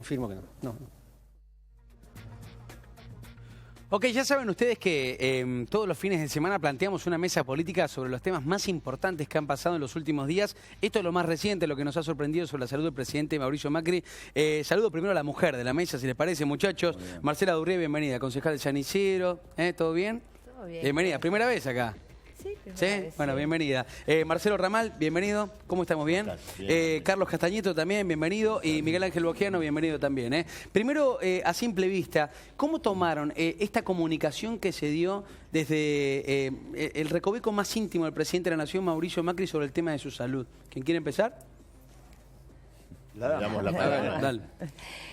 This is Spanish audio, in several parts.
Firmo que no. No. Ok, ya saben ustedes que todos los fines de semana planteamos una mesa política sobre los temas más importantes que han pasado en los últimos días. Esto es lo más reciente, lo que nos ha sorprendido sobre la salud del presidente Mauricio Macri. Saludo primero a la mujer de la mesa, si les parece, muchachos. Marcela Durrié, bienvenida, concejal de San Isidro. ¿Todo bien? Todo bien. Bienvenida, primera vez acá. Sí, primera vez, Bueno, sí. bienvenida. Marcelo Ramal, bienvenido. ¿Cómo estamos? ¿Bien? Bien. Carlos Castañeto también, bienvenido. Y Miguel Ángel Bogiano, bienvenido también. Primero, a simple vista, ¿cómo tomaron esta comunicación que se dio desde el recoveco más íntimo del presidente de la Nación, Mauricio Macri, sobre el tema de su salud? ¿Quién quiere empezar? Le damos la palabra Dale.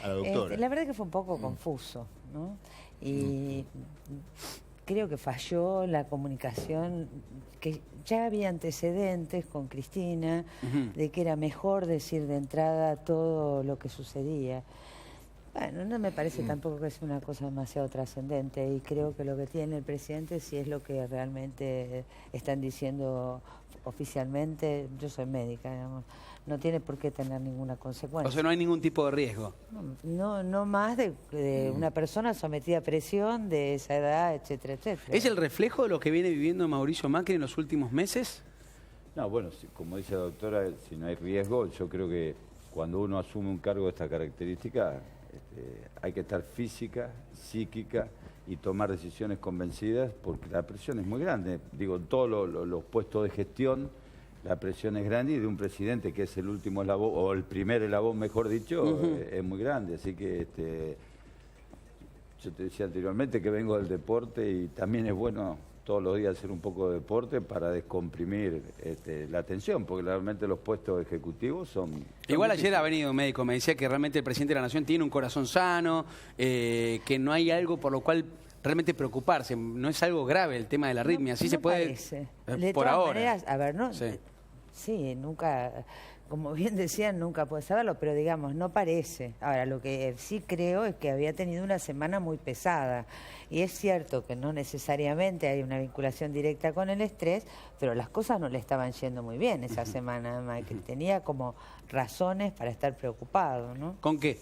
a la doctora. La verdad que fue un poco confuso, ¿no? Y creo que falló la comunicación, que ya había antecedentes con Cristina, de que era mejor decir de entrada todo lo que sucedía. Bueno, no me parece tampoco que es una cosa demasiado trascendente y creo que lo que tiene el presidente, si es lo que realmente están diciendo oficialmente, yo soy médica, digamos, no tiene por qué tener ninguna consecuencia. O sea, no hay ningún tipo de riesgo. No más de una persona sometida a presión de esa edad, etcétera, etcétera. ¿Es el reflejo de lo que viene viviendo Mauricio Macri en los últimos meses? No, bueno, como dice la doctora, si no hay riesgo, yo creo que cuando uno asume un cargo de esta característica, hay que estar física, psíquica y tomar decisiones convencidas, porque la presión es muy grande. Digo, en todos los puestos de gestión, la presión es grande, y de un presidente que es el último eslabón, o el primer eslabón, mejor dicho, es muy grande. Así que yo te decía anteriormente que vengo del deporte y también es bueno todos los días hacer un poco de deporte para descomprimir la tensión, porque realmente los puestos ejecutivos son Igual ayer difíciles. ha venido un médico, me decía que realmente el presidente de la Nación tiene un corazón sano, que no hay algo por lo cual realmente preocuparse, no es algo grave el tema de la arritmia, así No se puede parece. De por todas ahora. maneras, a ver, no, Sí. sí, nunca, como bien decían, nunca puedes saberlo, pero digamos, no parece. Ahora, lo que sí creo es que había tenido una semana muy pesada. Y es cierto que no necesariamente hay una vinculación directa con el estrés, pero las cosas no le estaban yendo muy bien esa semana, Macri. Tenía como razones para estar preocupado, ¿no? ¿Con qué?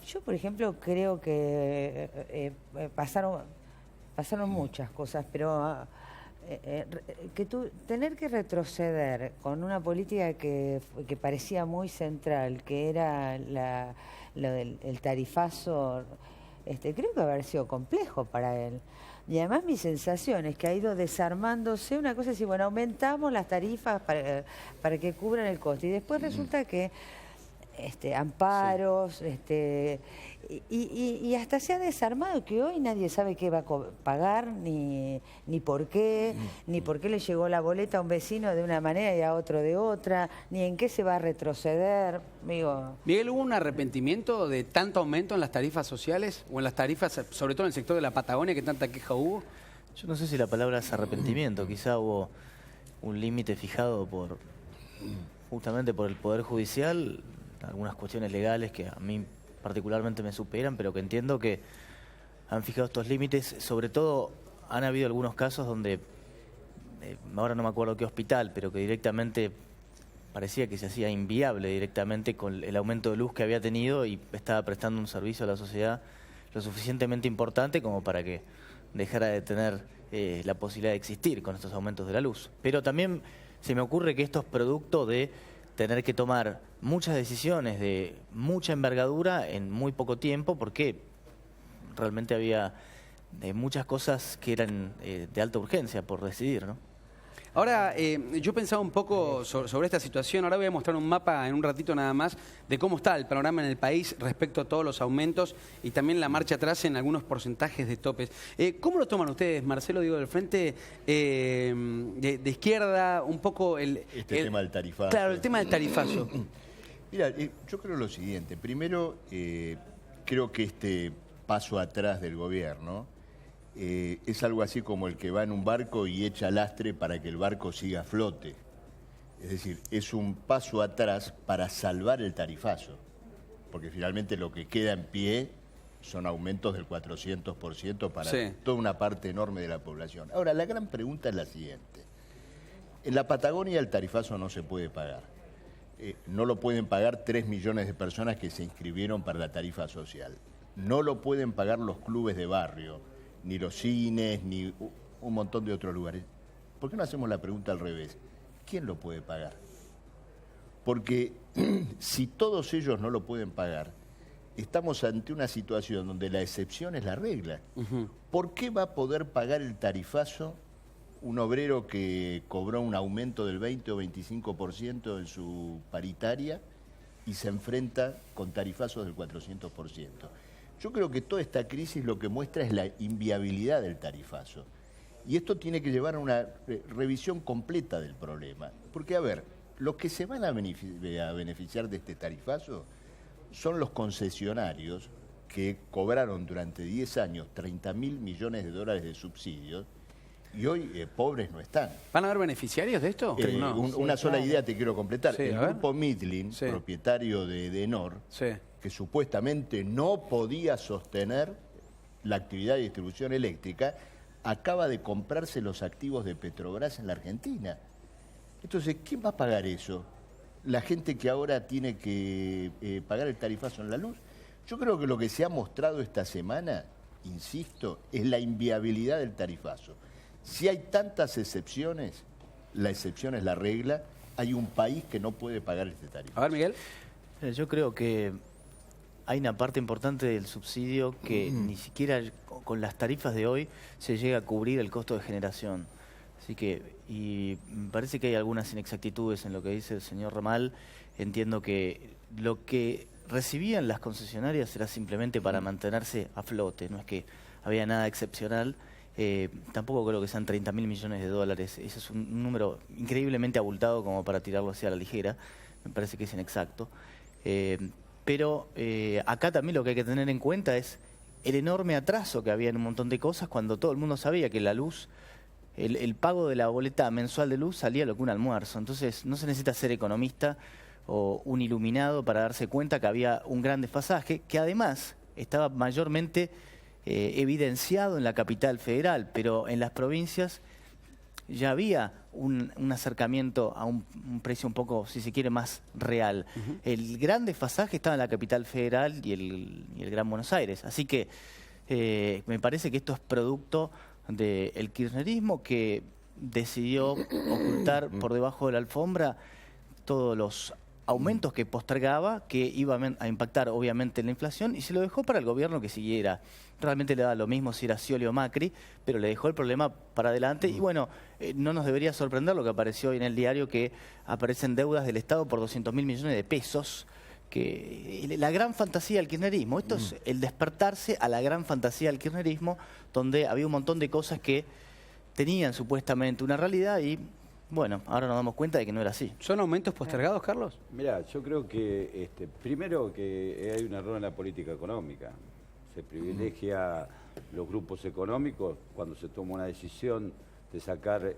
Yo, por ejemplo, creo que pasaron muchas cosas, pero tener que retroceder con una política que parecía muy central, que era lo del tarifazo, creo que haber sido complejo para él. Y además mi sensación es que ha ido desarmándose. Una cosa es decir, bueno, aumentamos las tarifas para que cubran el coste, y después resulta que amparos, y hasta se ha desarmado que hoy nadie sabe qué va a pagar, ni por qué, ni por qué le llegó la boleta a un vecino de una manera y a otro de otra, ni en qué se va a retroceder. Digo, Miguel, ¿hubo un arrepentimiento de tanto aumento en las tarifas sociales o en las tarifas, sobre todo en el sector de la Patagonia, que tanta queja hubo? Yo no sé si la palabra es arrepentimiento, quizá hubo un límite fijado justamente por el Poder Judicial, algunas cuestiones legales que a mí particularmente me superan, pero que entiendo que han fijado estos límites. Sobre todo han habido algunos casos donde, ahora no me acuerdo qué hospital, pero que directamente parecía que se hacía inviable directamente con el aumento de luz que había tenido, y estaba prestando un servicio a la sociedad lo suficientemente importante como para que dejara de tener la posibilidad de existir con estos aumentos de la luz. Pero también se me ocurre que esto es producto de tener que tomar muchas decisiones de mucha envergadura en muy poco tiempo, porque realmente había muchas cosas que eran de alta urgencia por decidir, ¿no? Ahora, yo pensaba un poco sobre esta situación. Ahora voy a mostrar un mapa en un ratito nada más de cómo está el panorama en el país respecto a todos los aumentos y también la marcha atrás en algunos porcentajes de topes. ¿Cómo lo toman ustedes, Marcelo, digo, del frente de izquierda, un poco el tema del tarifazo? Claro, el tema del tarifazo. Mira, yo creo lo siguiente. Primero, creo que este paso atrás del gobierno es algo así como el que va en un barco y echa lastre para que el barco siga a flote. Es decir, es un paso atrás para salvar el tarifazo, porque finalmente lo que queda en pie son aumentos del 400% para toda una parte enorme de la población. Ahora, la gran pregunta es la siguiente. En la Patagonia el tarifazo no se puede pagar. no lo pueden pagar 3 millones de personas que se inscribieron para la tarifa social. No lo pueden pagar los clubes de barrio, ni los cines, ni un montón de otros lugares. ¿Por qué no hacemos la pregunta al revés? ¿Quién lo puede pagar? Porque si todos ellos no lo pueden pagar, estamos ante una situación donde la excepción es la regla. ¿Por qué va a poder pagar el tarifazo un obrero que cobró un aumento del 20 o 25% en su paritaria y se enfrenta con tarifazos del 400%? Yo creo que toda esta crisis lo que muestra es la inviabilidad del tarifazo. Y esto tiene que llevar a una revisión completa del problema. Porque, a ver, los que se van a beneficiar de este tarifazo son los concesionarios que cobraron durante 10 años 30.000 millones de dólares de subsidios y hoy pobres no están. ¿Van a haber beneficiarios de esto? No. Una sola idea te quiero completar. Sí, el grupo Midlin, sí, propietario de Edenor, sí, que supuestamente no podía sostener la actividad de distribución eléctrica, acaba de comprarse los activos de Petrobras en la Argentina. Entonces, ¿quién va a pagar eso? ¿La gente que ahora tiene que pagar el tarifazo en la luz? Yo creo que lo que se ha mostrado esta semana, insisto, es la inviabilidad del tarifazo. Si hay tantas excepciones, la excepción es la regla. Hay un país que no puede pagar este tarifazo. A ver, Miguel. Yo creo que hay una parte importante del subsidio que ni siquiera con las tarifas de hoy se llega a cubrir el costo de generación. Así que, y me parece que hay algunas inexactitudes en lo que dice el señor Ramal. Entiendo que lo que recibían las concesionarias era simplemente para mantenerse a flote, no es que había nada excepcional. Tampoco creo que sean 30.000 millones de dólares. Ese es un número increíblemente abultado como para tirarlo hacia la ligera. Me parece que es inexacto. Pero acá también lo que hay que tener en cuenta es el enorme atraso que había en un montón de cosas cuando todo el mundo sabía que la luz, el pago de la boleta mensual de luz salía lo que un almuerzo. Entonces no se necesita ser economista o un iluminado para darse cuenta que había un gran desfasaje que además estaba mayormente evidenciado en la capital federal, pero en las provincias ya había un acercamiento a un precio un poco, si se quiere, más real. El gran desfasaje estaba en la capital federal y el Gran Buenos Aires. Así que me parece que esto es producto del kirchnerismo que decidió ocultar por debajo de la alfombra todos los aumentos que postergaba, que iban a impactar obviamente en la inflación, y se lo dejó para el gobierno que siguiera. Realmente le daba lo mismo si era Scioli o Macri, pero le dejó el problema para adelante. Y bueno, no nos debería sorprender lo que apareció hoy en el diario, que aparecen deudas del Estado por 200.000 millones de pesos, que la gran fantasía del kirchnerismo. Esto es el despertarse a la gran fantasía del kirchnerismo, donde había un montón de cosas que tenían supuestamente una realidad y bueno, ahora nos damos cuenta de que no era así. ¿Son aumentos postergados, Carlos? Mirá, yo creo que primero que hay un error en la política económica. Se privilegia los grupos económicos cuando se toma una decisión de sacar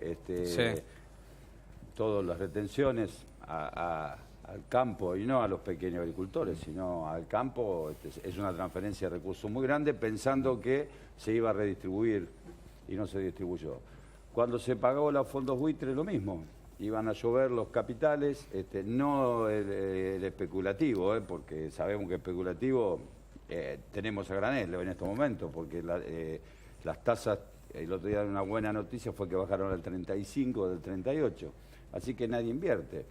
todas las retenciones al campo, y no a los pequeños agricultores, sino al campo. Es una transferencia de recursos muy grande pensando que se iba a redistribuir y no se distribuyó. Cuando se pagó los fondos buitre, lo mismo. Iban a llover los capitales, no el especulativo, porque sabemos que especulativo tenemos a granel en estos momentos, porque las tasas, el otro día una buena noticia fue que bajaron al 35 del 38, así que nadie invierte.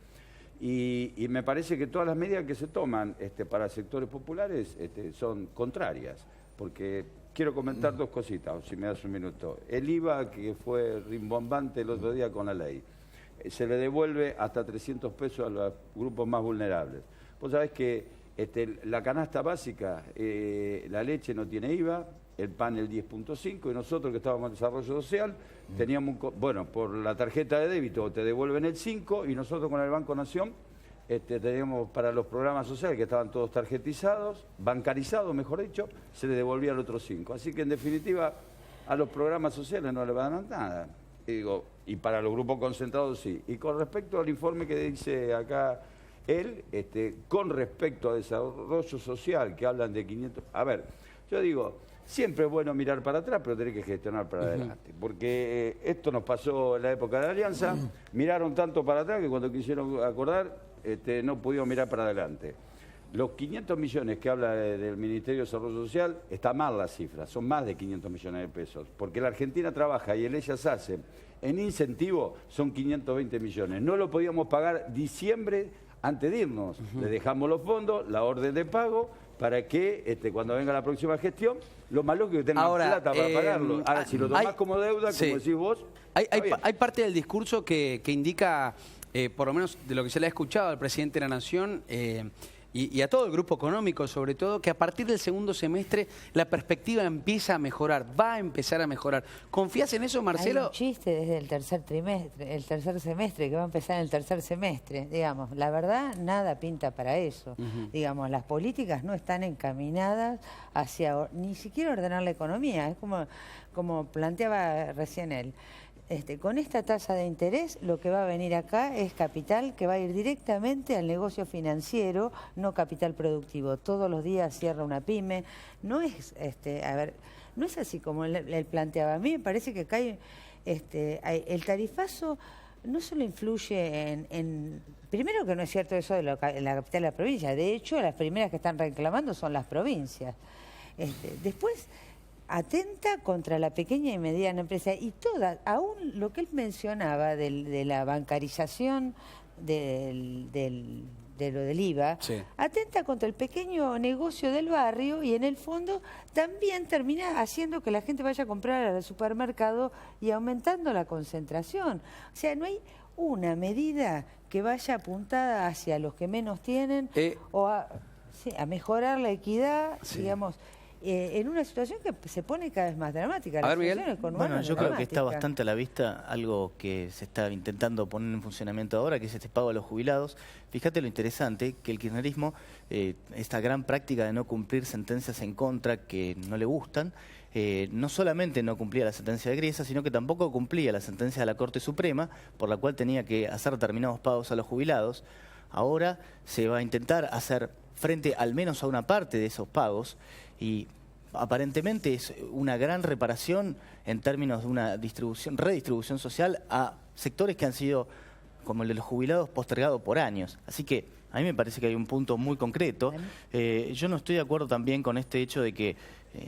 Y me parece que todas las medidas que se toman para sectores populares son contrarias, porque quiero comentar dos cositas, si me das un minuto. El IVA, que fue rimbombante el otro día con la ley, se le devuelve hasta 300 pesos a los grupos más vulnerables. Vos sabés que la canasta básica, la leche no tiene IVA, el pan el 10.5, y nosotros que estábamos en desarrollo social, teníamos, bueno, por la tarjeta de débito te devuelven el 5, y nosotros con el Banco Nación teníamos para los programas sociales que estaban todos tarjetizados, bancarizados mejor dicho, se le devolvía el otro 5. Así que en definitiva a los programas sociales no le van a dar nada. Y para los grupos concentrados sí. Y con respecto al informe que dice acá él, con respecto a desarrollo social, que hablan de 500... A ver, yo digo, siempre es bueno mirar para atrás, pero tenés que gestionar para adelante. Porque esto nos pasó en la época de la Alianza, miraron tanto para atrás que cuando quisieron acordar, no pudimos mirar para adelante. Los 500 millones que habla del Ministerio de Desarrollo Social, está mal la cifra, son más de 500 millones de pesos, porque la Argentina trabaja y el ellas hacen en incentivo son 520 millones. No lo podíamos pagar diciembre antes de irnos. Le dejamos los fondos, la orden de pago, para que cuando venga la próxima gestión, lo malo es que tengan plata para pagarlo. Ahora, si lo tomás como deuda, como decís vos, hay parte del discurso que indica, por lo menos de lo que se le ha escuchado al presidente de la Nación, y a todo el grupo económico sobre todo, que a partir del segundo semestre la perspectiva empieza a mejorar, va a empezar a mejorar. ¿Confías en eso, Marcelo? Hay un chiste desde el tercer semestre, que va a empezar en el tercer semestre, digamos. La verdad, nada pinta para eso. Digamos, las políticas no están encaminadas hacia ni siquiera ordenar la economía. Es como planteaba recién él. Con esta tasa de interés, lo que va a venir acá es capital que va a ir directamente al negocio financiero, no capital productivo. Todos los días cierra una pyme. No es, no es así como él planteaba. A mí me parece que acá hay, el tarifazo no solo influye en... Primero que no es cierto eso de la capital de la provincia. De hecho, las primeras que están reclamando son las provincias. Después... atenta contra la pequeña y mediana empresa y todas, aún lo que él mencionaba de la bancarización de lo del IVA, atenta contra el pequeño negocio del barrio y en el fondo también termina haciendo que la gente vaya a comprar al supermercado y aumentando la concentración. O sea, no hay una medida que vaya apuntada hacia los que menos tienen o a mejorar la equidad, digamos... en una situación que se pone cada vez más dramática. A ver, Miguel. Bueno, yo creo que está bastante a la vista algo que se está intentando poner en funcionamiento ahora, que es este pago a los jubilados. Fíjate lo interesante, que el kirchnerismo, esta gran práctica de no cumplir sentencias en contra que no le gustan, no solamente no cumplía la sentencia de Griesa, sino que tampoco cumplía la sentencia de la Corte Suprema, por la cual tenía que hacer determinados pagos a los jubilados. Ahora se va a intentar hacer frente al menos a una parte de esos pagos y aparentemente es una gran reparación en términos de una redistribución social a sectores que han sido, como el de los jubilados, postergados por años. Así que a mí me parece que hay un punto muy concreto. Yo no estoy de acuerdo también con este hecho de que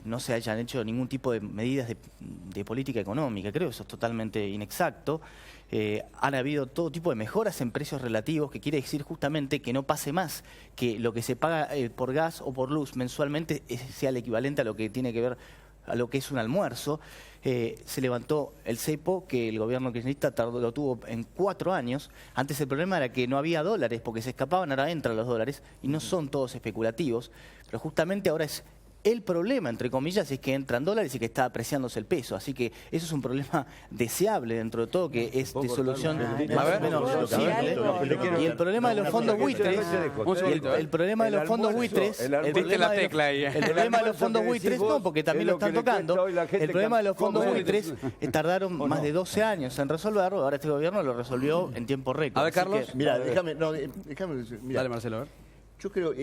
no se hayan hecho ningún tipo de medidas de política económica. Creo que eso es totalmente inexacto. Han habido todo tipo de mejoras en precios relativos, que quiere decir justamente que no pase más, que lo que se paga por gas o por luz mensualmente sea el equivalente a lo que tiene que ver a lo que es un almuerzo. Se levantó el cepo, que el gobierno kirchnerista lo tuvo en 4 años. Antes el problema era que no había dólares, porque se escapaban, ahora entran los dólares, y no son todos especulativos. Pero justamente ahora es el problema, entre comillas, es que entran dólares y que está apreciándose el peso. Así que eso es un problema deseable dentro de todo, que es de solución más o menos simple. Y el problema de los fondos buitres, el problema de los fondos buitres, el problema de los fondos buitres, no, porque también lo están tocando, el problema de los fondos buitres tardaron más de 12 años en resolverlo, ahora este gobierno lo resolvió en tiempo récord. A ver, Carlos. Mira, déjame, dale, Marcelo, a ver. Yo creo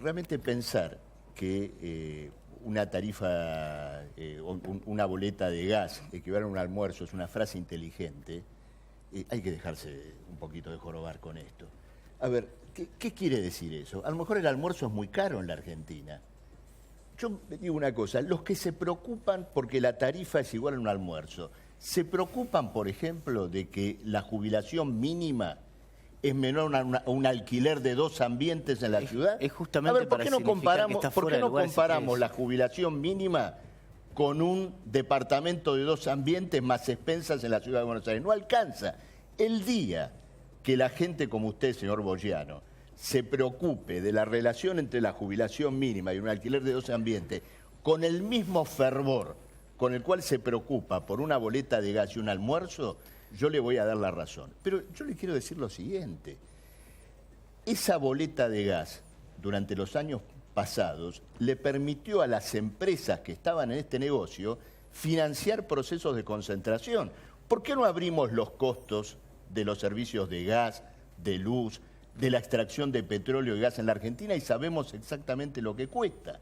realmente pensar que una tarifa, una boleta de gas equivale a un almuerzo es una frase inteligente, hay que dejarse un poquito de jorobar con esto. A ver, ¿qué quiere decir eso? A lo mejor el almuerzo es muy caro en la Argentina. Yo digo una cosa, los que se preocupan porque la tarifa es igual a un almuerzo, ¿se preocupan, por ejemplo, de que la jubilación mínima es menor a un alquiler de 2 ambientes en la ciudad? Es justamente, a ver, ¿por qué no comparamos la jubilación mínima con un departamento de 2 ambientes más expensas en la ciudad de Buenos Aires? No alcanza. El día que la gente como usted, señor Bogiano, se preocupe de la relación entre la jubilación mínima y un alquiler de 2 ambientes con el mismo fervor con el cual se preocupa por una boleta de gas y un almuerzo, yo le voy a dar la razón. Pero yo le quiero decir lo siguiente. Esa boleta de gas, durante los años pasados, le permitió a las empresas que estaban en este negocio financiar procesos de concentración. ¿Por qué no abrimos los costos de los servicios de gas, de luz, de la extracción de petróleo y gas en la Argentina y sabemos exactamente lo que cuesta?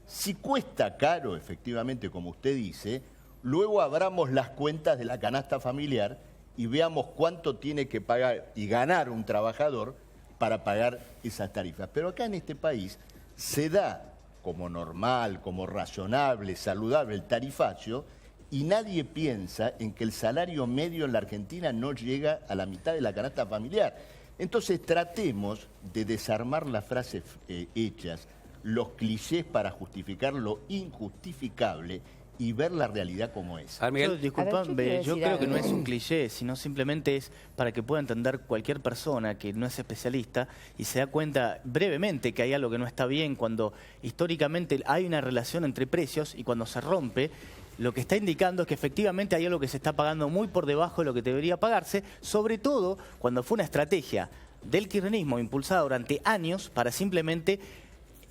Si cuesta caro, efectivamente, como usted dice, luego abramos las cuentas de la canasta familiar y veamos cuánto tiene que pagar y ganar un trabajador para pagar esas tarifas. Pero acá en este país se da como normal, como razonable, saludable el tarifacio, y nadie piensa en que el salario medio en la Argentina no llega a la mitad de la canasta familiar. Entonces tratemos de desarmar las frases hechas, los clichés para justificar lo injustificable y ver la realidad como es. Disculpame, yo creo que no es algo. un cliché, sino simplemente es para que pueda entender cualquier persona que no es especialista y se da cuenta brevemente que hay algo que no está bien cuando históricamente hay una relación entre precios y cuando se rompe, lo que está indicando es que efectivamente hay algo que se está pagando muy por debajo de lo que debería pagarse, sobre todo cuando fue una estrategia del kirchnerismo impulsada durante años para simplemente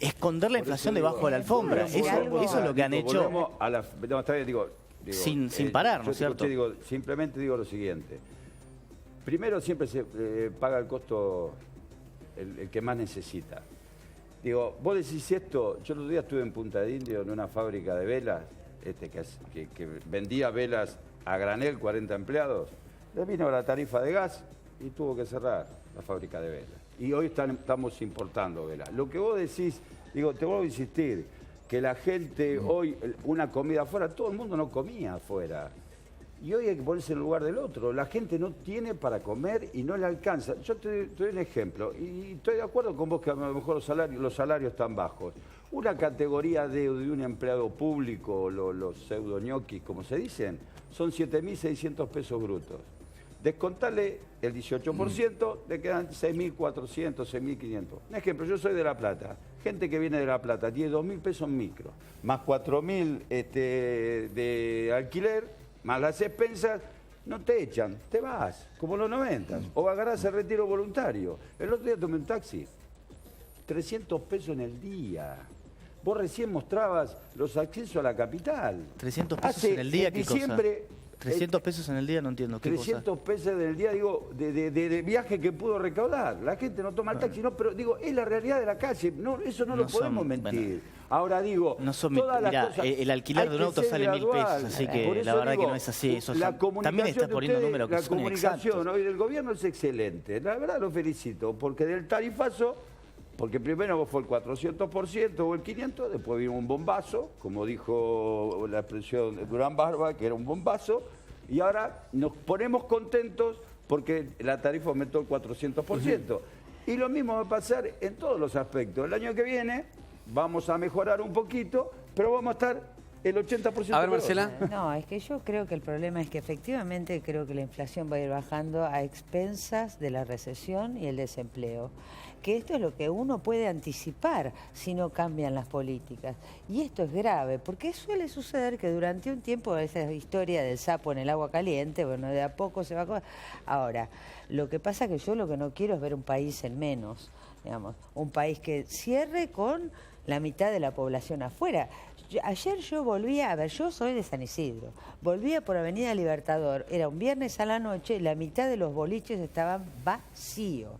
esconder la inflación debajo de la alfombra. Eso es lo que han hecho sin parar, ¿no es cierto? Simplemente digo lo siguiente. Primero siempre se paga el costo el que más necesita. Digo, vos decís esto, yo el otro día estuve en Punta de Indio en una fábrica de velas, que vendía velas a granel, 40 empleados, le vino la tarifa de gas y tuvo que cerrar la fábrica de velas. Y hoy estamos importando velas. Lo que vos decís, digo, te vuelvo a insistir, que la gente hoy, una comida afuera, todo el mundo no comía afuera. Y hoy hay que ponerse en el lugar del otro. La gente no tiene para comer y no le alcanza. Yo te doy un ejemplo, y estoy de acuerdo con vos que a lo mejor los salarios están bajos. Una categoría de un empleado público, los pseudo ñoquis, como se dicen, son 7.600 pesos brutos. Descontale el 18%, le quedan 6.400, 6.500. Un ejemplo, yo soy de La Plata. Gente que viene de La Plata tiene 2.000 pesos micro, más 4.000 de alquiler, más las expensas, no te echan, te vas, como en los 90. O agarrás el retiro voluntario. El otro día tomé un taxi, 300 pesos en el día. Vos recién mostrabas los accesos a la capital. 300 pesos en el día, ¿qué cosa? 300 pesos en el día, no entiendo. ¿Qué 300 pesos en el día, digo, de viaje que pudo recaudar. La gente no toma el taxi, no, pero digo, es la realidad de la calle. No, eso no lo podemos mentir. Bueno, ahora digo, todas las cosas, el alquiler de un auto sale 1.000 pesos, así que la verdad que no es así. Eso también está poniendo números que son inexactos. La comunicación hoy del gobierno es excelente. La verdad lo felicito, porque del tarifazo, porque primero fue el 400% o el 500%, después vino un bombazo, como dijo la expresión de Durán Barba, que era un bombazo, y ahora nos ponemos contentos porque la tarifa aumentó el 400%. Y lo mismo va a pasar en todos los aspectos. El año que viene vamos a mejorar un poquito, pero vamos a estar el 80%. A ver, Marcela. No, es que yo creo que el problema es que efectivamente creo que la inflación va a ir bajando a expensas de la recesión y el desempleo. Que esto es lo que uno puede anticipar si no cambian las políticas. Y esto es grave, porque suele suceder que durante un tiempo esa historia del sapo en el agua caliente, bueno, de a poco se va a... Ahora, lo que pasa es que yo lo que no quiero es ver un país en menos, digamos, un país que cierre con la mitad de la población afuera. Ayer yo volvía, a ver, yo soy de San Isidro, volvía por Avenida Libertador, era un viernes a la noche, la mitad de los boliches estaban vacíos.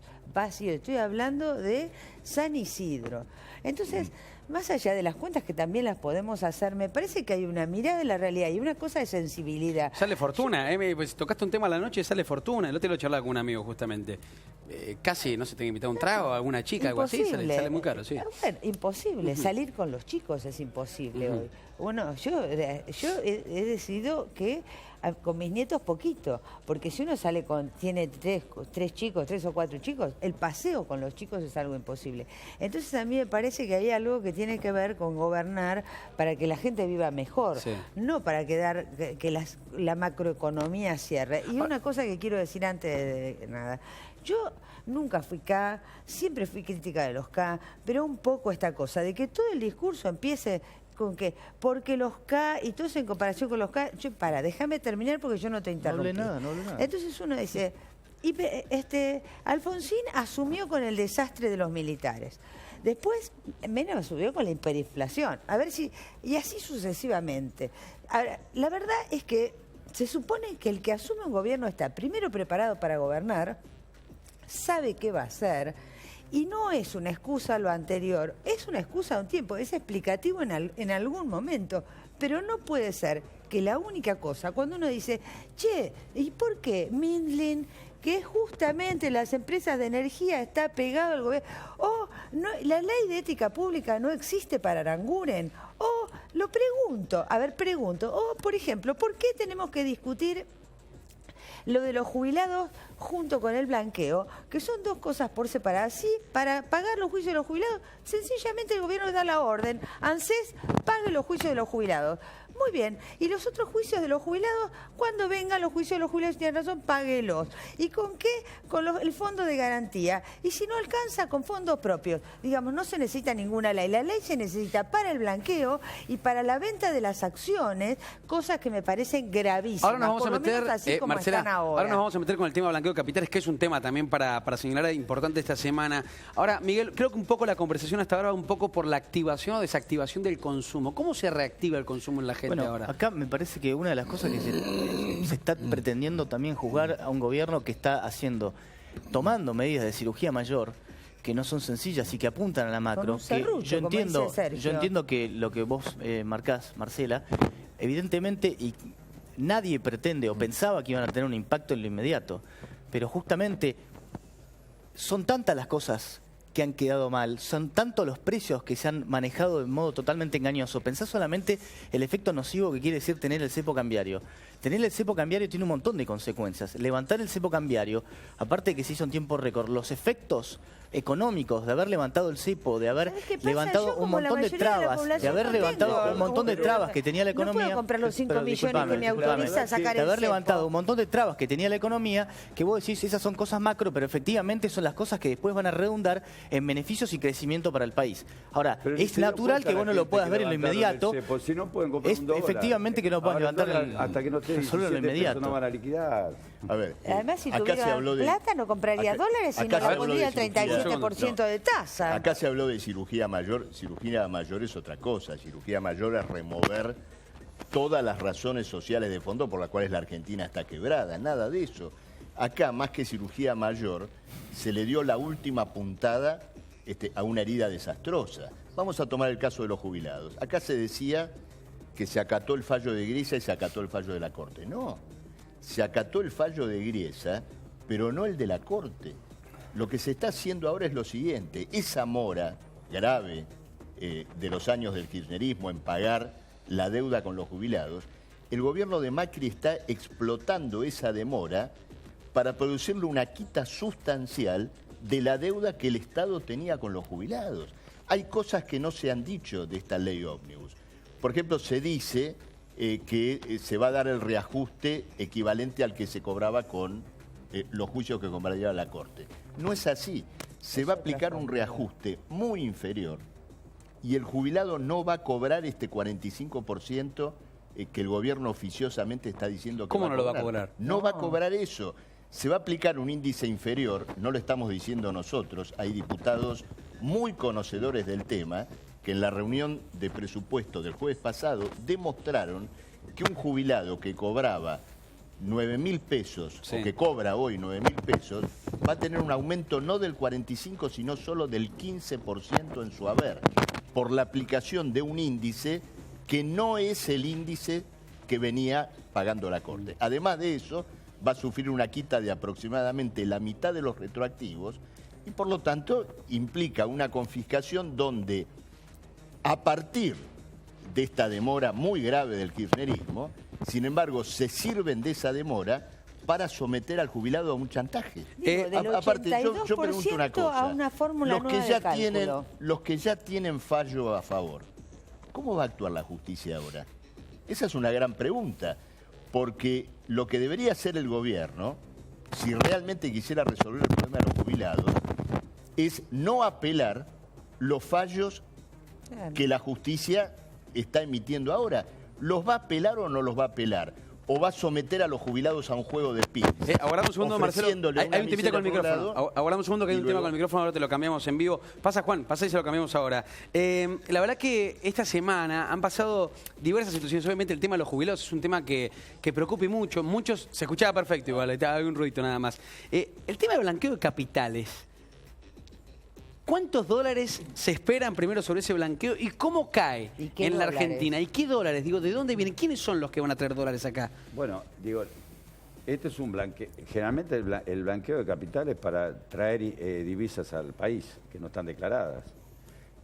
Estoy hablando de San Isidro. Entonces, más allá de las cuentas que también las podemos hacer, me parece que hay una mirada de la realidad y una cosa de sensibilidad. Sale fortuna, pues, tocaste un tema a la noche, sale fortuna. El otro lo charlaba con un amigo justamente. Casi, no sé, tengo que invitar un trago a alguna chica, Imposible. algo así, sale muy caro, sí. Bueno, imposible, salir con los chicos es imposible hoy. Bueno, yo he decidido que con mis nietos poquito, porque si uno sale tiene tres chicos, 3 o 4 chicos, el paseo con los chicos es algo imposible. Entonces a mí me parece que hay algo que tiene que ver con gobernar para que la gente viva mejor, no para que la macroeconomía cierre. Y una cosa que quiero decir antes de nada, yo nunca fui K, siempre fui crítica de los K, pero un poco esta cosa de que todo el discurso empiece con que, porque los K, y todo eso en comparación con los K, déjame terminar porque yo no te interrumpí. No hable nada. Entonces uno dice, Alfonsín asumió con el desastre de los militares. Después Menem asumió con la hiperinflación. A ver si, y así sucesivamente. Ahora, la verdad es que se supone que el que asume un gobierno está primero preparado para gobernar, sabe qué va a hacer. Y no es una excusa lo anterior, es una excusa a un tiempo, es explicativo en algún momento, pero no puede ser que la única cosa, cuando uno dice, che, ¿y por qué Mindlin, que justamente las empresas de energía está pegado al gobierno. O no, la ley de ética pública no existe para Aranguren. O lo pregunto, o por ejemplo, ¿por qué tenemos que discutir lo de los jubilados junto con el blanqueo, que son dos cosas por separado? Sí, para pagar los juicios de los jubilados, sencillamente el gobierno da la orden, ANSES pague los juicios de los jubilados. Muy bien, y los otros juicios de los jubilados, cuando vengan los juicios de los jubilados, tienen razón, páguelos. ¿Y con qué? Con el fondo de garantía. Y si no alcanza, con fondos propios. Digamos, no se necesita ninguna ley. La ley se necesita para el blanqueo y para la venta de las acciones, cosas que me parecen gravísimas. Ahora nos vamos por a lo menos meter, así como Marcela, están ahora. ahora nos vamos a meter con el tema blanqueo de capitales, que es un tema también para señalar importante esta semana. Ahora, Miguel, creo que un poco la conversación hasta ahora va un poco por la activación o desactivación del consumo. ¿Cómo se reactiva el consumo en la gente ahora? Acá me parece que una de las cosas que se está pretendiendo también juzgar a un gobierno que está tomando medidas de cirugía mayor que no son sencillas y que apuntan a la macro. Con un serrucho, yo Sergio. entiendo que lo que vos marcás, Marcela, evidentemente y nadie pretende o pensaba que iban a tener un impacto en lo inmediato, pero justamente son tantas las cosas que han quedado mal, son tantos los precios que se han manejado de modo totalmente engañoso. Pensá solamente el efecto nocivo que quiere decir tener el cepo cambiario. Tener el cepo cambiario tiene un montón de consecuencias. Levantar el cepo cambiario, aparte de que se hizo en tiempo récord, los efectos económicos de haber levantado el cepo, de haber levantado un montón de trabas, que tenía la economía. No puedo comprar los 5 millones que me autoriza a sacar de el haber cepo. levantado un montón de trabas que tenía la economía, que vos decís, esas son cosas macro, pero efectivamente son las cosas que después van a redundar en beneficios y crecimiento para el país. Ahora, pero es natural que vos no lo puedas ver en lo inmediato. Si no pueden comprar un dólar. Efectivamente que no puedas levantar hasta que no esté solo en lo inmediato. No van a liquidar. A ver, Además, si acá se tuviera habló de plata, no compraría dólares, sino acá se le habló pondría de el 37% de tasa. Acá se habló de cirugía mayor. Cirugía mayor es otra cosa. Cirugía mayor es remover todas las razones sociales de fondo por las cuales la Argentina está quebrada. Nada de eso. Acá, más que cirugía mayor, se le dio la última puntada a una herida desastrosa. Vamos a tomar el caso de los jubilados. Acá se decía que se acató el fallo de Griesa y se acató el fallo de la Corte. No, se acató el fallo de Griesa, pero no el de la Corte. Lo que se está haciendo ahora es lo siguiente: esa mora grave de los años del kirchnerismo en pagar la deuda con los jubilados, el gobierno de Macri está explotando esa demora para producirle una quita sustancial de la deuda que el Estado tenía con los jubilados. Hay cosas que no se han dicho de esta ley ómnibus. Por ejemplo, se dice que se va a dar el reajuste equivalente al que se cobraba con los juicios que cobraría la Corte. No es así. Se va a aplicar un reajuste muy inferior y el jubilado no va a cobrar este 45% que el gobierno oficiosamente está diciendo que ¿Cómo no lo va a cobrar? No va a cobrar eso. Se va a aplicar un índice inferior, no lo estamos diciendo nosotros, hay diputados muy conocedores del tema que en la reunión de presupuesto del jueves pasado demostraron que un jubilado que cobraba 9.000 pesos, sí, o que cobra hoy 9.000 pesos, va a tener un aumento no del 45%, sino solo del 15% en su haber, por la aplicación de un índice que no es el índice que venía pagando la Corte. Además de eso, va a sufrir una quita de aproximadamente la mitad de los retroactivos y por lo tanto implica una confiscación donde a partir de esta demora muy grave del kirchnerismo, sin embargo se sirven de esa demora para someter al jubilado a un chantaje. Digo, del Aparte, yo pregunto una 82% cosa, a una fórmula nueva de cálculo. los que ya tienen fallo a favor, ¿cómo va a actuar la justicia ahora? Esa es una gran pregunta. Porque lo que debería hacer el gobierno, si realmente quisiera resolver el problema de los jubilados, es no apelar los fallos que la justicia está emitiendo ahora. ¿Los va a apelar o no los va a apelar? ¿O va a someter a los jubilados a un juego de pins? Aguardame un segundo, Marcelo. Hay un temita con el micrófono. Aguardame un segundo que hay un tema con el micrófono, ahora te lo cambiamos en vivo. Pasa, Juan, pasa y se lo cambiamos ahora. La verdad que esta semana han pasado diversas situaciones. Obviamente el tema de los jubilados es un tema que preocupa mucho. Muchos, se escuchaba perfecto igual, hay un ruidito nada más. El tema de blanqueo de capitales. ¿Cuántos dólares se esperan primero sobre ese blanqueo y cómo cae en la Argentina? ¿Y qué dólares? Digo, ¿de dónde vienen? ¿Quiénes son los que van a traer dólares acá? Bueno, digo, Este es un blanqueo. Generalmente el blanqueo de capitales es para traer divisas al país que no están declaradas.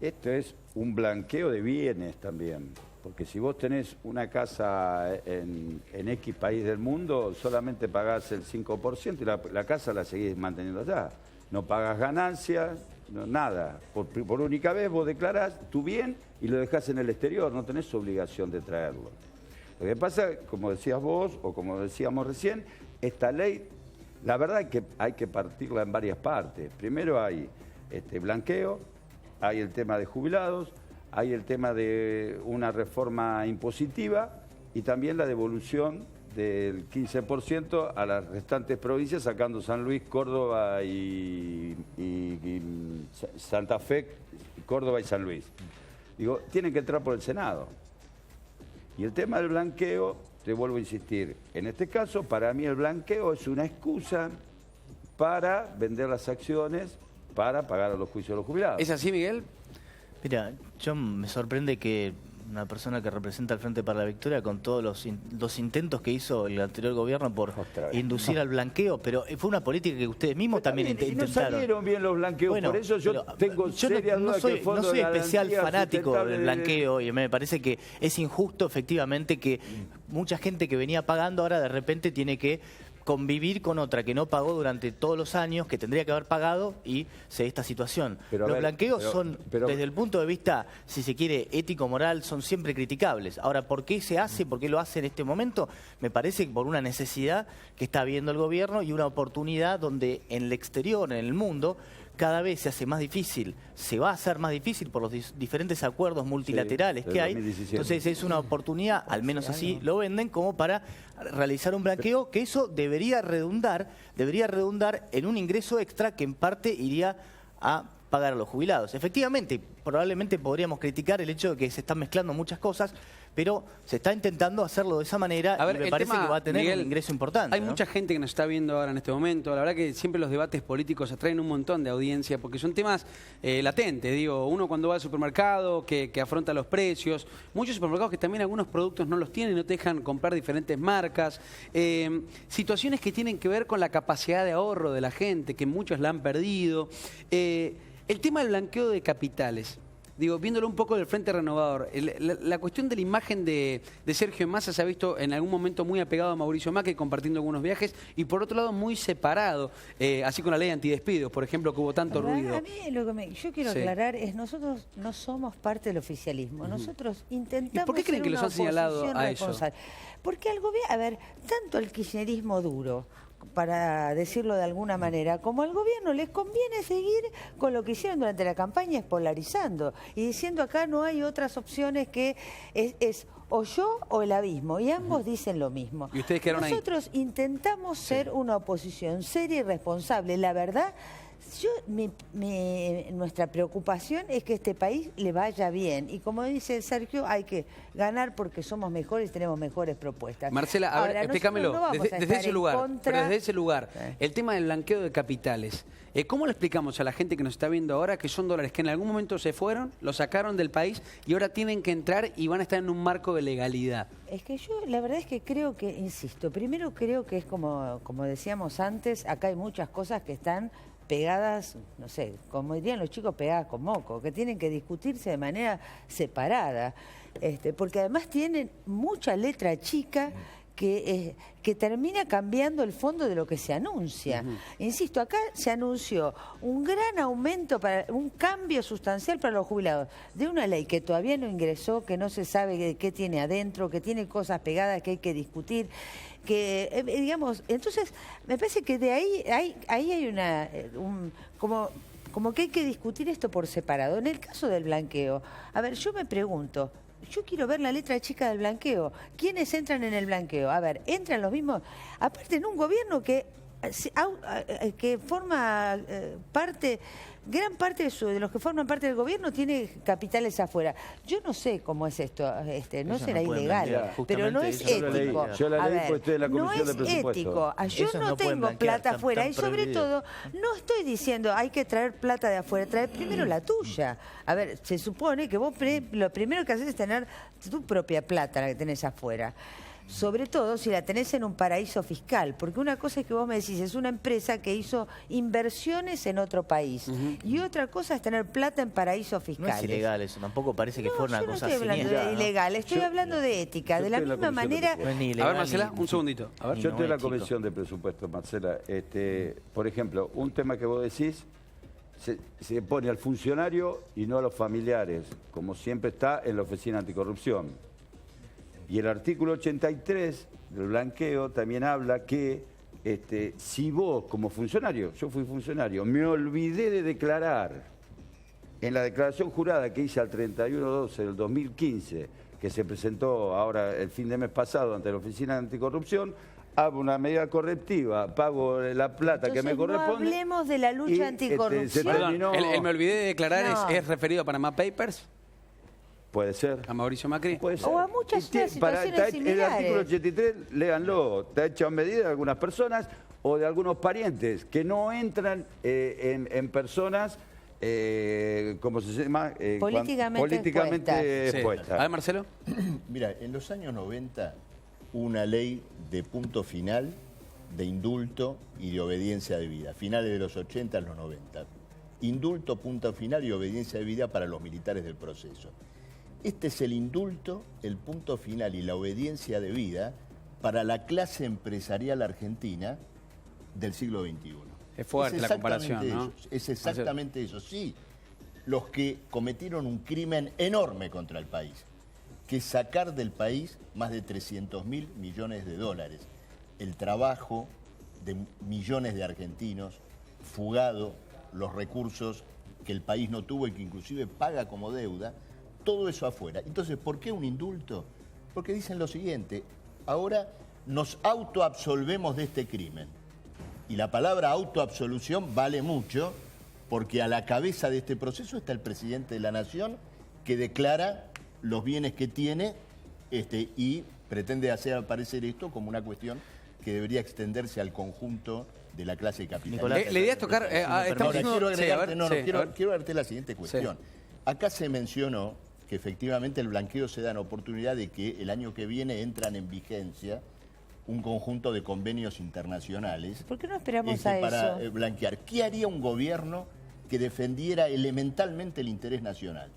Esto es un blanqueo de bienes también. Porque si vos tenés una casa en X país del mundo, solamente pagás el 5% y la casa la seguís manteniendo allá. No pagas ganancias, no, nada. Por única vez vos declarás tu bien y lo dejás en el exterior, no tenés obligación de traerlo. Lo que pasa, como decías vos, o como decíamos recién, esta ley, la verdad es que hay que partirla en varias partes. Primero hay blanqueo, hay el tema de jubilados, hay el tema de una reforma impositiva y también la devolución del 15% a las restantes provincias, sacando San Luis, Córdoba y Santa Fe, Córdoba y San Luis. Digo, tienen que entrar por el Senado. Y el tema del blanqueo, te vuelvo a insistir, en este caso, para mí el blanqueo es una excusa para vender las acciones para pagar a los juicios de los jubilados. ¿Es así, Miguel? Mira, yo me sorprende que una persona que representa al Frente para la Victoria, con todos los intentos que hizo el anterior gobierno por inducir al blanqueo, pero fue una política que ustedes mismos también intentaron. No salieron bien los blanqueos, bueno, por eso yo tengo serias dudas que el Fondo no soy especial fanático del blanqueo de... y me parece que es injusto efectivamente que mucha gente que venía pagando ahora de repente tiene que convivir con otra que no pagó durante todos los años, que tendría que haber pagado, y se esta situación. Los blanqueos son, desde el punto de vista, si se quiere, ético-moral, son siempre criticables. Ahora, ¿por qué se hace? ¿Por qué lo hace en este momento? Me parece que por una necesidad que está viendo el gobierno y una oportunidad donde en el exterior, en el mundo, cada vez se hace más difícil, se va a hacer más difícil por los diferentes acuerdos multilaterales que hay. Entonces es una oportunidad, al menos así lo venden, como para realizar un blanqueo, que eso debería redundar en un ingreso extra que en parte iría a pagar a los jubilados. Efectivamente, probablemente podríamos criticar el hecho de que se están mezclando muchas cosas, pero se está intentando hacerlo de esa manera y me parece que va a tener un ingreso importante. Hay mucha gente que nos está viendo ahora en este momento. La verdad que siempre los debates políticos atraen un montón de audiencia porque son temas latentes. Digo, uno cuando va al supermercado, que afronta los precios, muchos supermercados que también algunos productos no los tienen, no te dejan comprar diferentes marcas. Situaciones que tienen que ver con la capacidad de ahorro de la gente, que muchos la han perdido. El tema del blanqueo de capitales. Digo, viéndolo un poco del Frente Renovador, la cuestión de la imagen de Sergio Massa se ha visto en algún momento muy apegado a Mauricio Macri, compartiendo algunos viajes, y por otro lado muy separado, así con la ley antidespidos, por ejemplo, que hubo tanto ruido. A mí lo que yo quiero aclarar es nosotros no somos parte del oficialismo, nosotros intentamos. ¿Y por qué creen que los han señalado a eso? Porque al gobierno, a ver, tanto el kirchnerismo duro, para decirlo de alguna manera, como al gobierno les conviene seguir con lo que hicieron durante la campaña, es polarizando y diciendo acá no hay otras opciones que es o yo o el abismo, y ambos dicen lo mismo. ¿Y ustedes quedaron ahí? Nosotros intentamos ser una oposición seria y responsable. La verdad, nuestra preocupación es que este país le vaya bien. Y como dice Sergio, hay que ganar porque somos mejores y tenemos mejores propuestas. Marcela, a ver, explícamelo, desde ese lugar, el tema del blanqueo de capitales. ¿Cómo le explicamos a la gente que nos está viendo ahora que son dólares que en algún momento se fueron, los sacaron del país y ahora tienen que entrar y van a estar en un marco de legalidad? Es que yo la verdad es que creo que, insisto, primero creo que es como decíamos antes, acá hay muchas cosas que están pegadas, no sé, como dirían los chicos, pegadas con moco, que tienen que discutirse de manera separada, porque además tienen mucha letra chica que termina cambiando el fondo de lo que se anuncia. Insisto, acá se anunció un gran aumento, un cambio sustancial para los jubilados, de una ley que todavía no ingresó, que no se sabe qué tiene adentro, que tiene cosas pegadas que hay que discutir, que digamos, entonces me parece que de ahí hay como que hay que discutir esto por separado. En el caso del blanqueo, a ver, yo me pregunto, yo quiero ver la letra chica del blanqueo. ¿Quiénes entran en el blanqueo? A ver, entran los mismos, aparte en un gobierno que forma parte, gran parte de los que forman parte del gobierno tiene capitales afuera. Yo no sé cómo es esto, no será ilegal, pero no es ético. Yo la leí porque estoy en la Comisión de Presupuesto. No es ético. Yo no tengo plata afuera y sobre todo no estoy diciendo hay que traer plata de afuera, traer primero la tuya. A ver, se supone que vos lo primero que haces es tener tu propia plata, la que tenés afuera. sobre todo si la tenés en un paraíso fiscal, porque una cosa es que vos me decís, es una empresa que hizo inversiones en otro país, y otra cosa es tener plata en paraísos No fiscales. es ilegal eso, tampoco parece que fuera una yo no cosa estoy hablando siniestra. de ilegal, estoy hablando de ética. yo De la estoy en la misma comisión de manera... No es ni A ilegal ver, Marcela, ni- un segundito. A ver. ni Yo estoy en la ético. comisión de presupuesto, Marcela. Por ejemplo, un tema que vos decís, se pone al funcionario y no a los familiares, como siempre está en la Oficina Anticorrupción. Y el artículo 83 del blanqueo también habla que si vos como funcionario, yo fui funcionario, me olvidé de declarar en la declaración jurada que hice al 31/12 del 2015, que se presentó ahora el fin de mes pasado ante la Oficina Anticorrupción, hago una medida correctiva, pago la plata que me Entonces, corresponde. no hablemos de la lucha y, anticorrupción. se Perdón, terminó- el me olvidé de declarar No. es referido a Panama Papers, Puede ser. a Mauricio Macri. Puede ser. O a muchas Y situaciones el similares. artículo 83, léanlo, está hecho a medida de algunas personas o de algunos parientes que no entran en personas, ¿cómo se llama? Políticamente Sí. expuestas. A ver, Marcelo. Mira, en los años 90 hubo una ley de punto final, de indulto y de obediencia debida. Finales de los 80 a los 90. Indulto, punto final y obediencia debida para los militares del proceso. Este es el indulto, el punto final y la obediencia debida para la clase empresarial argentina del siglo XXI. Es fuerte la comparación, ¿no? Eso, es exactamente eso. Sí, los que cometieron un crimen enorme contra el país, que es sacar del país más de 300.000 millones de dólares. El trabajo de millones de argentinos, fugado, los recursos que el país no tuvo y que inclusive paga como deuda, todo eso afuera. Entonces, ¿por qué un indulto? Porque dicen lo siguiente, ahora nos autoabsolvemos de este crimen. Y la palabra autoabsolución vale mucho porque a la cabeza de este proceso está el presidente de la Nación que declara los bienes que tiene y pretende hacer aparecer esto como una cuestión que debería extenderse al conjunto de la clase capitalista. Nicolás, La idea es tocar... estamos Ahora, haciendo- quiero sí, agregarte, a ver, no, no, sí, quiero a ver. agregarte la siguiente cuestión. Acá se mencionó que efectivamente el blanqueo se da en oportunidad de que el año que viene entran en vigencia un conjunto de convenios internacionales ¿Por qué no esperamos a para eso? blanquear. ¿Qué haría un gobierno que defendiera elementalmente el interés nacional?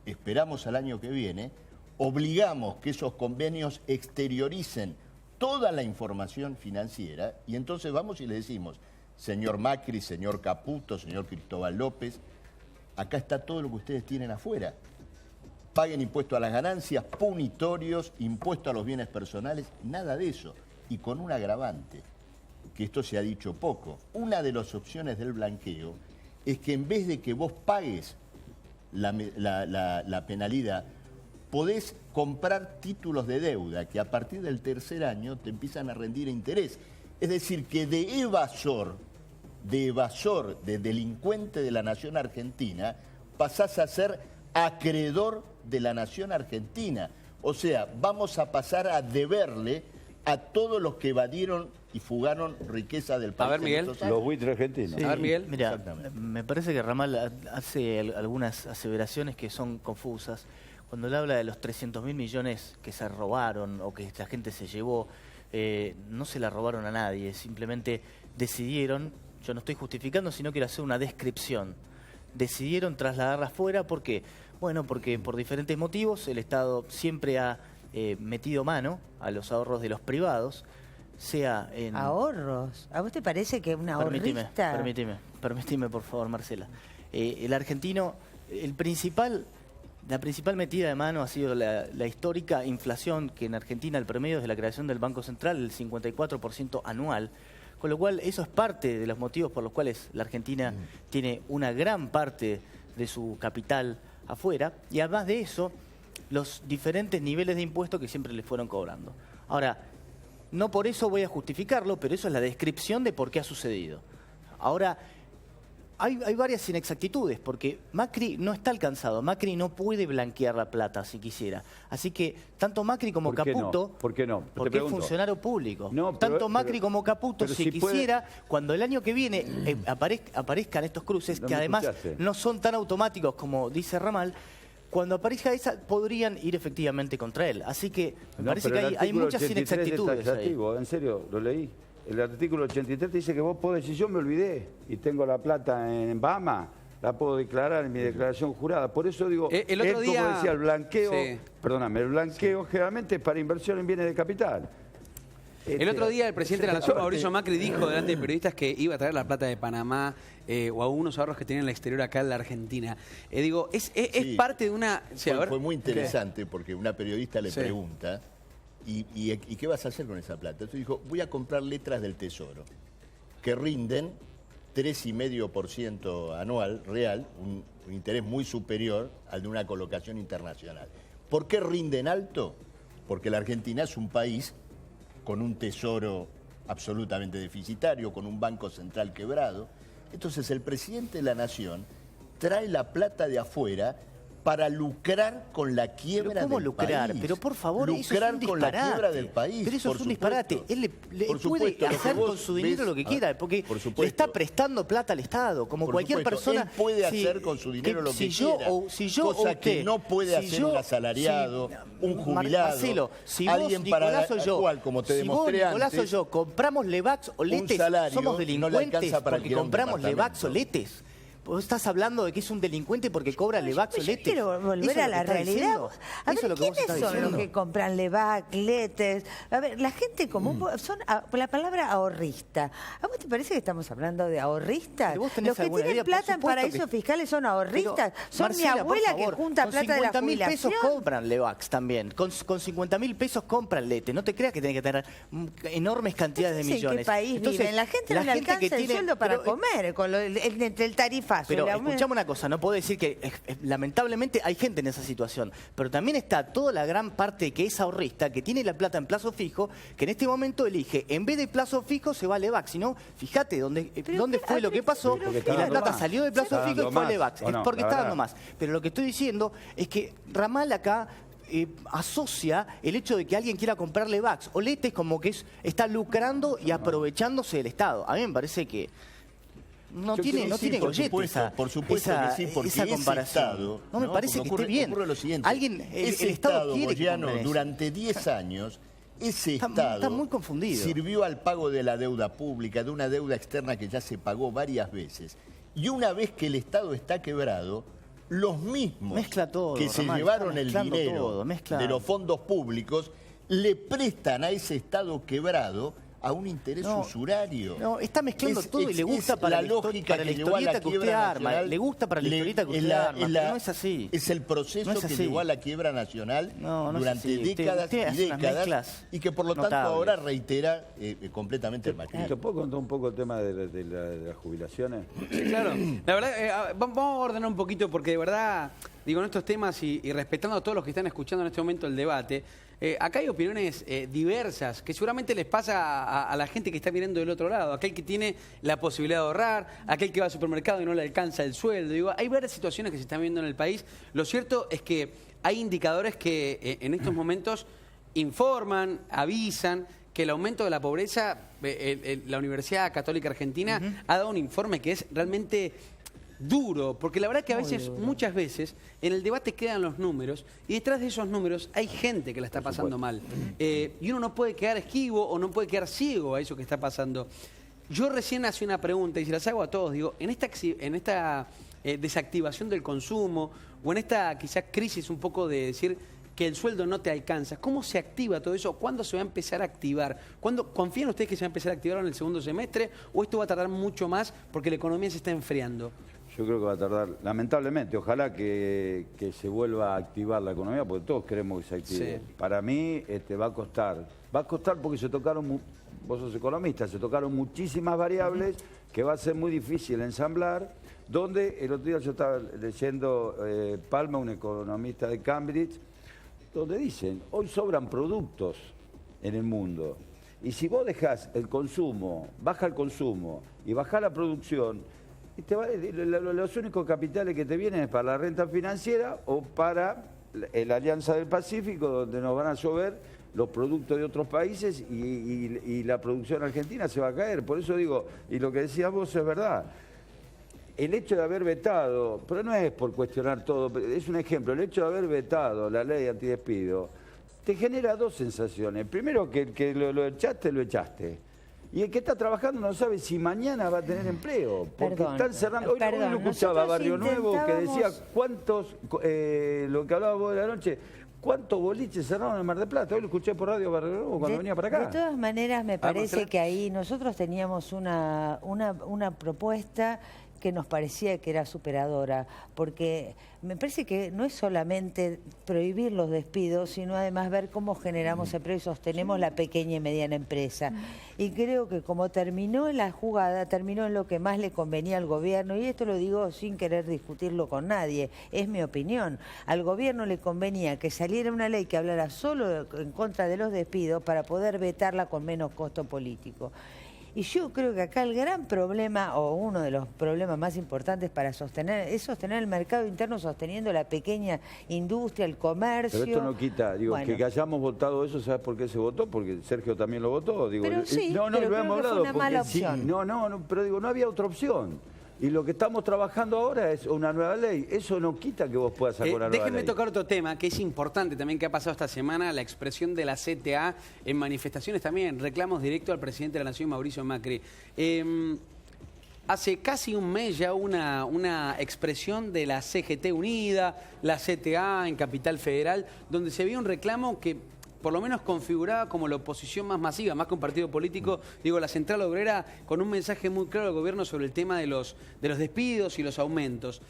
Esperamos al año que viene, obligamos que esos convenios exterioricen toda la información financiera y entonces vamos y le decimos, señor Macri, señor Caputo, señor Cristóbal López, acá está todo lo que ustedes tienen afuera. Paguen impuesto a las ganancias, punitorios, impuesto a los bienes personales, nada de eso. Y con un agravante, que esto se ha dicho poco. Una de las opciones del blanqueo es que en vez de que vos pagues la penalidad, podés comprar títulos de deuda que a partir del tercer año te empiezan a rendir interés. Es decir, que de evasor, de delincuente de la nación argentina, pasás a ser acreedor de la nación argentina. O sea, vamos a pasar a deberle a todos los que evadieron y fugaron riqueza del país. ver, Miguel. en estos años. Los buitres argentinos. A ver, Miguel. Mira, Exactamente. me parece que Ramal hace algunas aseveraciones que son confusas. Cuando él habla de los 300.000 millones que se robaron o que esta gente se llevó, no se la robaron a nadie, simplemente decidieron, yo no estoy justificando, sino quiero hacer una descripción, decidieron trasladarla afuera, ¿por qué? Bueno, porque por diferentes motivos el Estado siempre ha metido mano a los ahorros de los privados, sea en... ¿Ahorros? ¿A vos te parece que una ahorrista...? Permíteme, por favor, Marcela. El argentino, la principal metida de mano ha sido la histórica inflación, que en Argentina el promedio desde la creación del Banco Central, el 54% anual, con lo cual eso es parte de los motivos por los cuales la Argentina tiene una gran parte de su capital afuera, y además de eso, los diferentes niveles de impuestos que siempre le fueron cobrando. Ahora, no por eso voy a justificarlo, pero eso es la descripción de por qué ha sucedido. Ahora, hay varias inexactitudes, porque Macri no está alcanzado, Macri no puede blanquear la plata si quisiera. Así que tanto Macri como ¿Por qué no? Caputo, ¿Por qué no? Te porque es pregunto. funcionario público, No, pero- tanto Macri pero- como Caputo, pero si si puede- quisiera, cuando el año que viene aparezcan estos cruces, No que me además escuchaste. no son tan automáticos como dice Ramal, cuando aparezca esa, podrían ir efectivamente contra él. Así que me parece que hay muchas 83 inexactitudes es ahí. taxativo, en serio, lo leí. El artículo 83 dice que vos podés, si yo me olvidé y tengo la plata en Bahamas, la puedo declarar en mi declaración jurada. Por eso digo, el otro día, como decía, el blanqueo, sí. Perdóname, el blanqueo generalmente es para inversión en bienes de capital. El otro día el presidente de la Nación, Mauricio Macri, dijo delante de periodistas que iba a traer la plata de Panamá o algunos ahorros que tenían en el exterior acá en la Argentina. Digo, es parte de una... Sí, fue muy interesante porque una periodista le pregunta, ¿y qué vas a hacer con esa plata? Entonces dijo, voy a comprar letras del Tesoro, que rinden 3,5% anual real, un interés muy superior al de una colocación internacional. ¿Por qué rinden alto? Porque la Argentina es un país con un tesoro absolutamente deficitario, con un banco central quebrado. Entonces el presidente de la Nación trae la plata de afuera para lucrar con la quiebra del país. ¿Cómo lucrar? Pero por favor, eso es un disparate. Con la quiebra del país. Pero eso es un disparate. Él puede hacer con su dinero lo que quiera, porque le está prestando plata al Estado, como cualquier persona. Él puede hacer con su dinero lo que quiera. Cosa que no puede hacer un asalariado, un jubilado, Marcelo, si alguien vos, Nicolás para o yo, cual, como te demostré Nicolás antes, o yo compramos Levax o Letes, somos delincuentes porque compramos Levax o Letes. Vos estás hablando de que es un delincuente porque cobra Levax o Letes. Yo quiero volver a la realidad. A ver, ¿quiénes son los que compran Levax, Letes? A ver, la gente común son la palabra ahorrista. ¿A vos te parece que estamos hablando de ahorristas? Los que tienen plata en paraísos fiscales son ahorristas. Son Marcela, mi abuela que junta plata de la jubilación. Con 50.000 pesos compran Levax también. Con 50.000 pesos compran Letes. No te creas que tienen que tener enormes cantidades de millones. ¿En qué país viven? La gente no le alcanza el sueldo para comer con el tarifazo. Pero escuchame una cosa, no puedo decir que lamentablemente hay gente en esa situación, pero también está toda la gran parte que es ahorrista, que tiene la plata en plazo fijo, que en este momento elige, en vez de plazo fijo se va a Levax, sino fíjate dónde fue lo que pasó y la plata salió de plazo fijo y fue a Levax, es porque está dando más. Pero lo que estoy diciendo es que Ramal acá asocia el hecho de que alguien quiera comprar Levax o Letes como que está lucrando y aprovechándose del Estado. A mí me parece que no tiene gollete por supuesto que sí, porque esa comparación. Estado, no me parece que esté bien. Ocurre lo siguiente, el Estado quiere Moyano, durante 10 años, ese Estado está muy confundido. Sirvió al pago de la deuda pública, de una deuda externa que ya se pagó varias veces. Y una vez que el Estado está quebrado, los mismos que se llevaron el dinero de los fondos públicos le prestan a ese Estado quebrado a un interés usurario. No, está mezclando todo y le gusta para la lógica que historieta que usted arma. Le gusta para la historieta que usted arma, pero no es así. Es el proceso que llevó a la quiebra nacional durante décadas y décadas y que por lo tanto ahora reitera completamente el macrismo. ¿Te puedo contar un poco el tema de las jubilaciones? Sí, claro. La verdad, vamos a ordenar un poquito porque de verdad, digo, en estos temas y respetando a todos los que están escuchando en este momento el debate, acá hay opiniones diversas que seguramente les pasa a la gente que está mirando del otro lado, aquel que tiene la posibilidad de ahorrar, aquel que va al supermercado y no le alcanza el sueldo. Digo, hay varias situaciones que se están viendo en el país. Lo cierto es que hay indicadores que en estos momentos informan, avisan que el aumento de la pobreza, la Universidad Católica Argentina ha dado un informe que es realmente duro, porque la verdad que a veces, muchas veces, en el debate quedan los números y detrás de esos números hay gente que la está pasando mal. Y uno no puede quedar esquivo o no puede quedar ciego a eso que está pasando. Yo recién hacía una pregunta y se las hago a todos, digo, en esta desactivación del consumo o en esta quizás crisis un poco de decir que el sueldo no te alcanza, ¿cómo se activa todo eso? ¿Cuándo se va a empezar a activar? ¿Confían ustedes que se va a empezar a activar en el segundo semestre o esto va a tardar mucho más porque la economía se está enfriando? Yo creo que va a tardar, lamentablemente, ojalá que se vuelva a activar la economía, porque todos queremos que se active. Sí. Para mí va a costar porque se tocaron, vos sos economista, se tocaron muchísimas variables que va a ser muy difícil ensamblar, donde el otro día yo estaba leyendo Palma, un economista de Cambridge, donde dicen, hoy sobran productos en el mundo, y si vos dejás el consumo, baja el consumo y baja la producción, los únicos capitales que te vienen es para la renta financiera o para la Alianza del Pacífico, donde nos van a llover los productos de otros países y la producción argentina se va a caer. Por eso digo, y lo que decías vos es verdad, el hecho de haber vetado, pero no es por cuestionar todo, es un ejemplo, el hecho de haber vetado la ley antidespido te genera dos sensaciones. Primero, que el que lo echaste, lo echaste. Y el que está trabajando no sabe si mañana va a tener empleo, porque están cerrando. Hoy lo escuchaba Barrio Nuevo que decía cuántos, lo que hablaba vos de la noche, ¿cuántos boliches cerraron en Mar del Plata? Hoy lo escuché por radio Barrio Nuevo cuando venía para acá. De todas maneras, me parece que ahí nosotros teníamos una propuesta que nos parecía que era superadora, porque me parece que no es solamente prohibir los despidos, sino además ver cómo generamos empleo y sostenemos la pequeña y mediana empresa. Y creo que como terminó la jugada, terminó en lo que más le convenía al gobierno, y esto lo digo sin querer discutirlo con nadie, es mi opinión. Al gobierno le convenía que saliera una ley que hablara solo en contra de los despidos para poder vetarla con menos costo político. Y yo creo que acá el gran problema, o uno de los problemas más importantes para sostener, es sostener el mercado interno sosteniendo la pequeña industria, el comercio. Pero esto no quita, digo, bueno, que hayamos votado eso, ¿sabes por qué se votó? Porque Sergio también lo votó. Digo, pero sí, no, pero lo hemos hablado. fue una mala opción. Sí, pero digo, no había otra opción. Y lo que estamos trabajando ahora es una nueva ley. Eso no quita que vos puedas sacar una nueva ley. Déjenme tocar otro tema que es importante también que ha pasado esta semana, la expresión de la CTA en manifestaciones también, reclamos directos al presidente de la Nación, Mauricio Macri. Hace casi un mes ya una expresión de la CGT Unida, la CTA en Capital Federal, donde se vio un reclamo que por lo menos configuraba como la oposición más masiva, más que un partido político, digo, la Central Obrera, con un mensaje muy claro al gobierno sobre el tema de los despidos y los aumentos.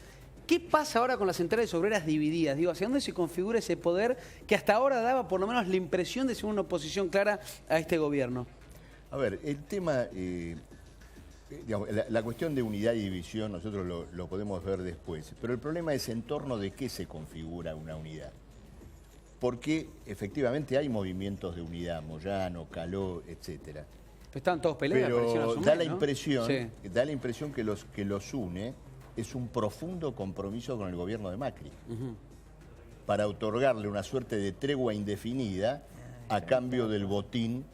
¿Qué pasa ahora con las centrales obreras divididas? Digo, ¿hacia dónde se configura ese poder que hasta ahora daba por lo menos la impresión de ser una oposición clara a este gobierno? A ver, el tema, digamos, la cuestión de unidad y división nosotros lo podemos ver después, pero el problema es en torno de qué se configura una unidad. Porque efectivamente hay movimientos de unidad, Moyano, Caló, etcétera. Estaban todos peleando, pero da la impresión, sí, da la impresión que los une es un profundo compromiso con el gobierno de Macri, para otorgarle una suerte de tregua indefinida a cambio del botín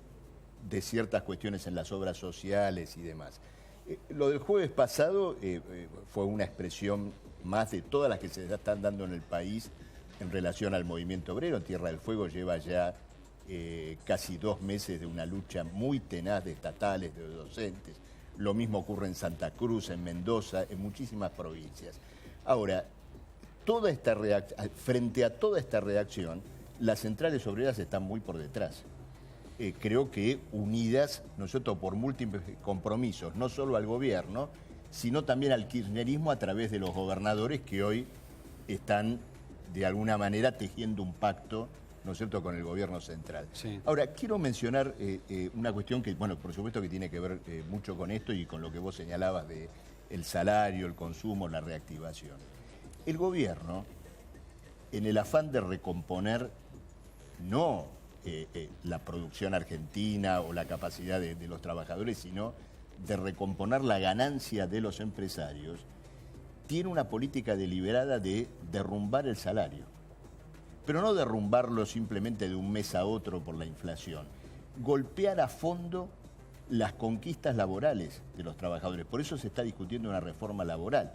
de ciertas cuestiones en las obras sociales y demás. Lo del jueves pasado fue una expresión más de todas las que se están dando en el país en relación al movimiento obrero. Tierra del Fuego lleva ya casi 2 meses de una lucha muy tenaz de estatales, de docentes. Lo mismo ocurre en Santa Cruz, en Mendoza, en muchísimas provincias. Ahora, frente a toda esta reacción, las centrales obreras están muy por detrás. Creo que unidas, nosotros por múltiples compromisos, no solo al gobierno, sino también al kirchnerismo a través de los gobernadores que hoy están de alguna manera tejiendo un pacto, ¿no es cierto?, con el gobierno central. Sí. Ahora, quiero mencionar una cuestión que, bueno, por supuesto que tiene que ver mucho con esto y con lo que vos señalabas de el salario, el consumo, la reactivación. El gobierno, en el afán de recomponer no la producción argentina o la capacidad de los trabajadores, sino de recomponer la ganancia de los empresarios, tiene una política deliberada de derrumbar el salario. Pero no derrumbarlo simplemente de un mes a otro por la inflación. Golpear a fondo las conquistas laborales de los trabajadores. Por eso se está discutiendo una reforma laboral.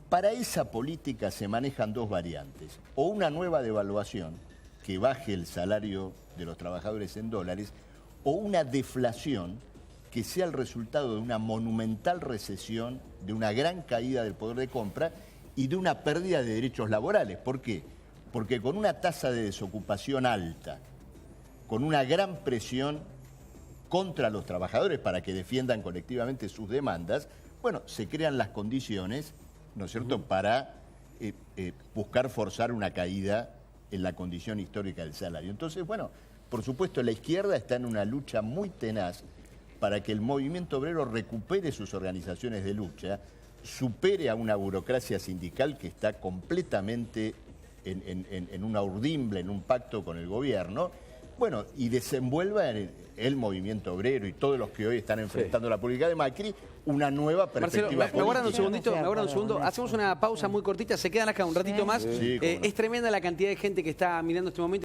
Para esa política se manejan 2 variantes. O una nueva devaluación que baje el salario de los trabajadores en dólares, o una deflación que sea el resultado de una monumental recesión, de una gran caída del poder de compra y de una pérdida de derechos laborales. ¿Por qué? Porque con una tasa de desocupación alta, con una gran presión contra los trabajadores para que defiendan colectivamente sus demandas, bueno, se crean las condiciones, ¿no es cierto?, para buscar forzar una caída en la condición histórica del salario. Entonces, bueno, por supuesto, la izquierda está en una lucha muy tenaz para que el movimiento obrero recupere sus organizaciones de lucha, supere a una burocracia sindical que está completamente en una urdimbre, en un pacto con el gobierno, bueno, y desenvuelva el movimiento obrero y todos los que hoy están enfrentando la política de Macri una nueva perspectiva Marcelo, me guardan un política. segundito, me guardan un segundo. Hacemos una pausa muy cortita, se quedan acá un ratito más. Sí, cómo no. Es tremenda la cantidad de gente que está mirando este momento.